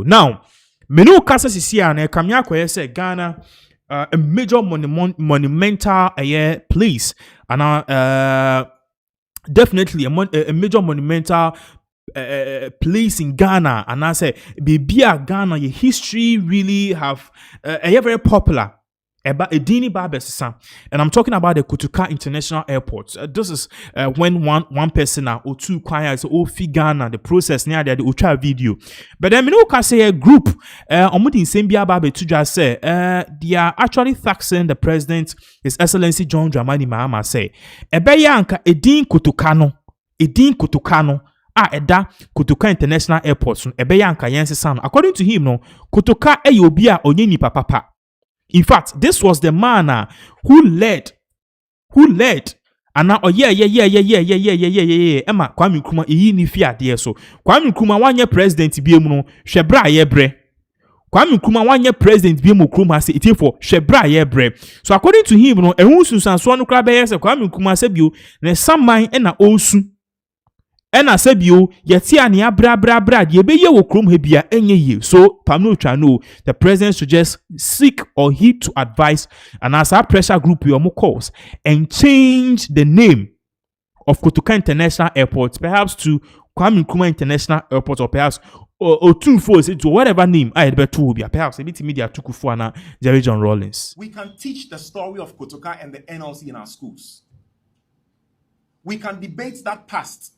Now, menu kasa sisi a na kamya koye say Ghana a major monumental place and definitely a major monumental place in Ghana, and I say Bibia Ghana your history really have very popular about Edini Babes, and I'm talking about the Kotoka International Airport. This is when one person or two choirs all Ghana the process near the ultra video. But then we can say a group in Sambia Babe to just say they are actually taxing the president, His Excellency John Dramani Mahama say Ebeyanka Edin Kotokano Eda Kotoka International Airport Ebeyanka Yense San. According to him, no Kotoka Eyobia Onyeni Papa. In fact, this was the man who led, and now, oh yeah. Emma Kwame Nkrumah iyi ni fi ade so. Kwame Nkrumah wanye president bi mu no, hwebra ye bre. Kwame Nkrumah wanye president bi mu Nkrumah say it for hwebra ye bre. So according to him no, ehun sunsanso no kra be ye say Kwame Nkrumah say bio na saman e na onsu. Ena sebio yeti ani abra de be ye wo krom he bia enye ye. So pamno chano the president should just seek or heed to advice and as our pressure group we calls and change the name of Kotoka International Airport perhaps to Kwame Nkrumah International Airport or perhaps or two force to whatever name I had better will be perhaps a bit media to Kufuana Jerry John Rawlings. We can teach the story of Kotoka and the NLC in our schools. We can debate that past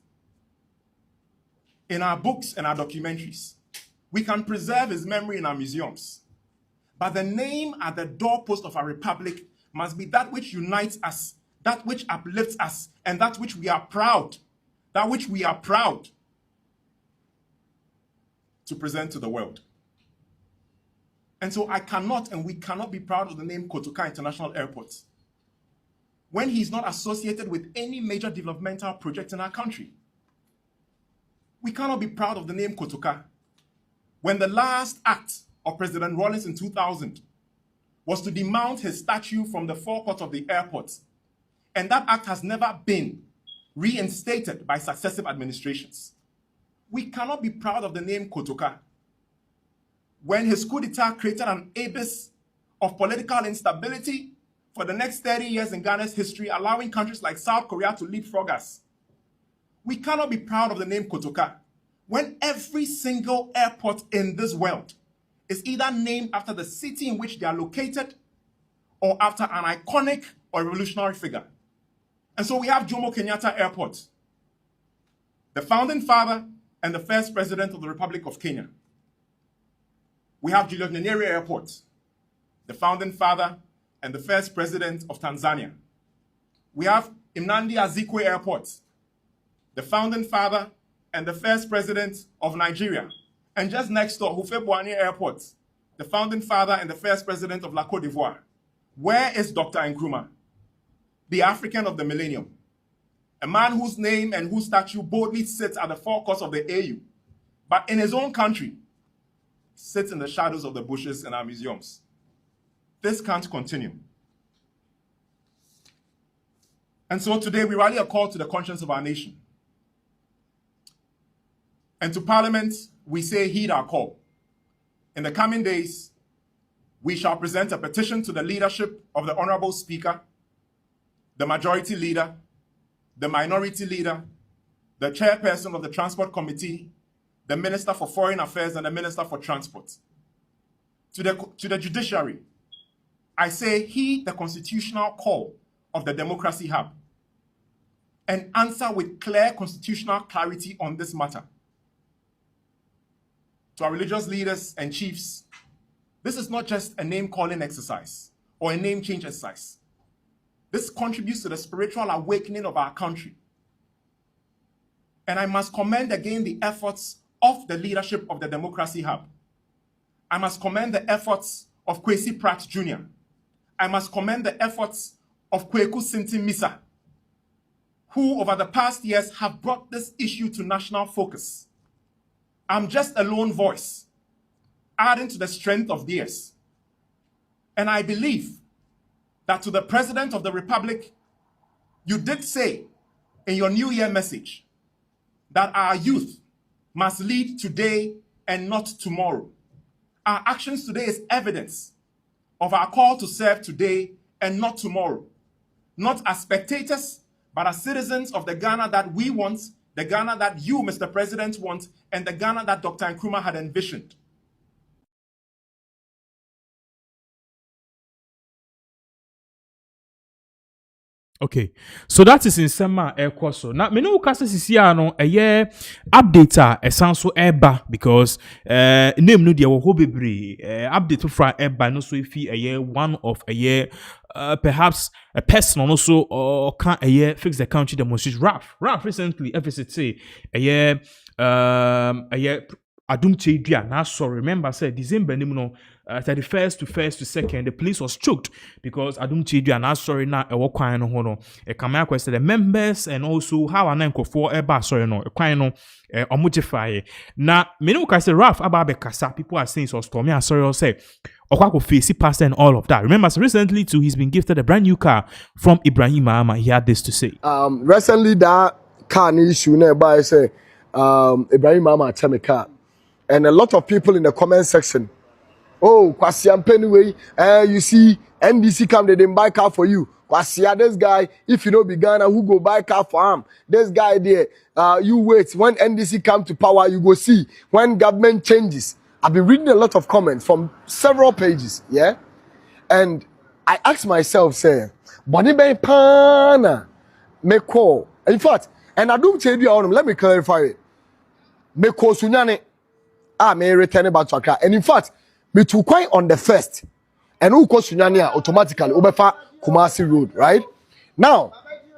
in our books and our documentaries. We can preserve his memory in our museums. But the name at the doorpost of our republic must be that which unites us, that which uplifts us, and that which we are proud, to present to the world. And so I cannot and we cannot be proud of the name Kotoka International Airport when he's not associated with any major developmental project in our country. We cannot be proud of the name Kotoka when the last act of President Rawlings in 2000 was to demount his statue from the forecourt of the airport. And that act has never been reinstated by successive administrations. We cannot be proud of the name Kotoka when his coup d'etat created an abyss of political instability for the next 30 years in Ghana's history, allowing countries like South Korea to leapfrog us. We cannot be proud of the name Kotoka when every single airport in this world is either named after the city in which they are located or after an iconic or revolutionary figure. And so we have Jomo Kenyatta Airport, the founding father and the first president of the Republic of Kenya. We have Julius Nyerere Airport, the founding father and the first president of Tanzania. We have Nnamdi Azikiwe Airport, the founding father and the first president of Nigeria. And just next door, Houphouët-Boigny Airport, the founding father and the first president of La Côte d'Ivoire. Where is Dr. Nkrumah, the African of the millennium? A man whose name and whose statue boldly sits at the forecourt of the AU, but in his own country, sits in the shadows of the bushes in our museums. This can't continue. And so today we rally a call to the conscience of our nation. And to Parliament, we say, heed our call. In the coming days, we shall present a petition to the leadership of the Honorable Speaker, the Majority Leader, the Minority Leader, the Chairperson of the Transport Committee, the Minister for Foreign Affairs, and the Minister for Transport. To the Judiciary, I say, heed the constitutional call of the Democracy Hub and answer with clear constitutional clarity on this matter. To our religious leaders and chiefs, this is not just a name-calling exercise or a name change exercise. This contributes to the spiritual awakening of our country. And I must commend again the efforts of the leadership of the Democracy Hub. I must commend the efforts of Kwesi Pratt Jr. I must commend the efforts of Kweku Sinti Misa, who over the past years have brought this issue to national focus. I'm just a lone voice, adding to the strength of theirs. And I believe that to the President of the Republic, you did say in your New Year message that our youth must lead today and not tomorrow. Our actions today is evidence of our call to serve today and not tomorrow. Not as spectators, but as citizens of the Ghana that we want, the Ghana that you, Mr. President, want, and the Ghana that Dr. Nkrumah had envisioned. Okay, so that is in sema so now me no kasa sisi ano update a sound so eba because name no dia wo ho bebre update for eba no so ifi one of perhaps a person also or can fix the country demonstration Raf recently FCT Adum Chedria now so remember said December no 31st to 1st to 2nd the police was choked because Adum Chedria now sorry now e kwan no ho no e come question the members and also how ananko for eba sorry no e kwan no omujify na me no ka say Raf aba kasa people are saying so stormy and sorry say Okwako face pastor and all of that. Remember, so recently too, he's been gifted a brand new car from Ibrahim Mahama. He had this to say. Recently that car issue nearby say Ibrahim Mahama tell me car. And a lot of people in the comment section, oh, Kwasiam Penway, you see, NDC come, they didn't buy car for you. Kwasia, this guy, if you know be Ghana, who go buy car for him? This guy there, you wait. When NDC come to power, you go see. When government changes, I've been reading a lot of comments from several pages, yeah? And I asked myself, say, Bonnie Bay Pana, me call. In fact, and I don't tell you, let me clarify it. Me call Sunyane, may return back to Accra. And in fact, me too quite on the first. And who call Sunyane automatically, Obefa Kumasi Road, right? Now,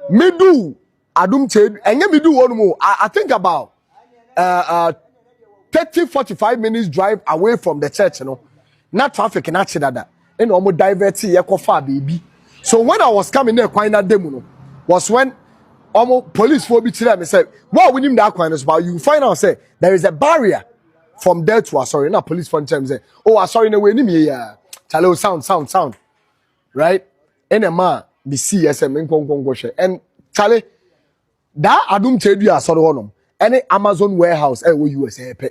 me do, I don't tell you, and me do one more. I think about 30-45 minutes drive away from the church, you know. Not traffic and actually that. And almost divert far baby. So when I was coming there, quite that demo was when almost police for me to them and said, what we need that kind about you find out say there is a barrier from there to sorry, not police for time say, oh sorry no way me Chalo sound. Right? And a man be CSM in Congo and Charlie that I don't tell you sorry on any Amazon warehouse USA pay.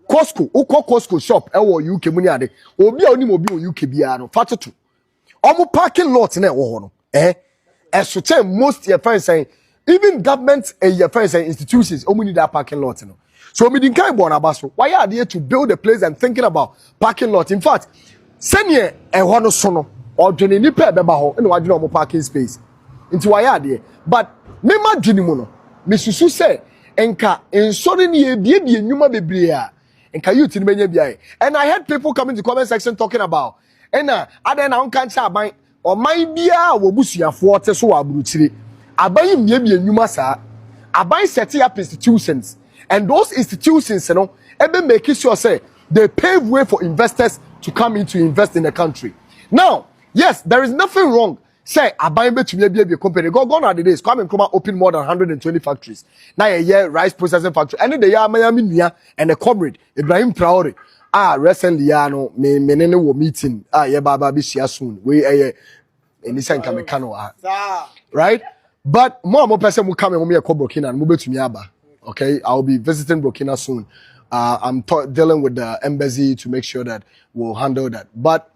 Costco shop UK money ade obi a onim obi UK bia no fatutu omo parking lot na wo no so most your friends saying even government your friends saying institutions omo need that parking lot no so me din kai born abaso why are they to build a place and thinking about parking lot in fact senior ho no so no odwene ni pe beba ho na wadwene omo parking space nti why are they but me ma dwene mu no me susu say enka ensori ni ebie nyuma bebre a enka youth ni benya bia and I heard people coming to comment section talking about ada na onka ncha aban o man bia wo busuafo te so aburuchire aban miebie nyuma sa aban set up institutions and those institutions you know ebe make sure say they pave way for investors to come in to invest in the country. Now yes, there is nothing wrong say aban betumi bia company go on the days come and come open more than 120 factories now a year rice processing factory and the year Miami Nua and the comrade Ibrahim Traore recently no me ne wo meeting ye baba bi share soon we any sense come kano right but more person will come and me Burkina and betumi aba okay I'll be visiting Burkina soon. I'm dealing with the embassy to make sure that we'll handle that, but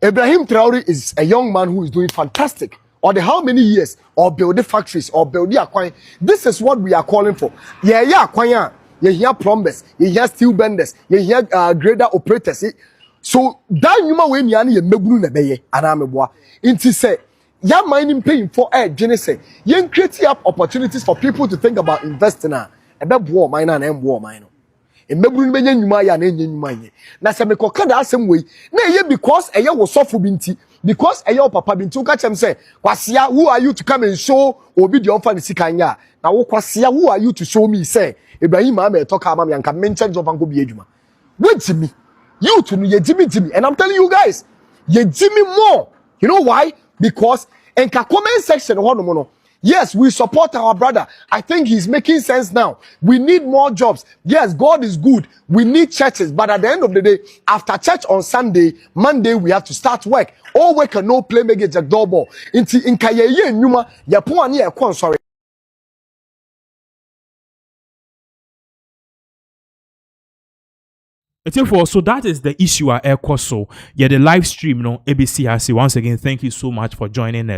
Ibrahim Traore is a young man who is doing fantastic. Or the how many years or build the factories or build the acquire. This is what we are calling for. Acquire. You hear plumbers, you hear steel benders, you hear grader operators. So that you may win yani mebunu na beye anameboa. Inti say ya mining paying for Genesis. You create up opportunities for people to think about investing na. Ebe boa mine and boa mine. Emeburu benya nyuma ya na enye nyuma nye na se mekoka da asem we na eye because eye wo sofo binti because eye wo papa binti uka chem say kwasia who are you to come and show obi de onfa ne sikanya na wo kwasia who are you to show me say Ibrahim Mahama etoka ama yanka mention of anko bi adwuma wejimi you to ye jimi and I'm telling you guys ye jimi more you know why because enka comment section ho no no. Yes, we support our brother. I think he's making sense now. We need more jobs. Yes, God is good. We need churches. But at the end of the day, after church on Sunday, Monday, we have to start work. All work and no play make it a double. Inti inkaye nyuma ya puani ya sorry. Therefore, so that is the issue at Air So yeah, the live stream, ABC. Once again, thank you so much for joining us.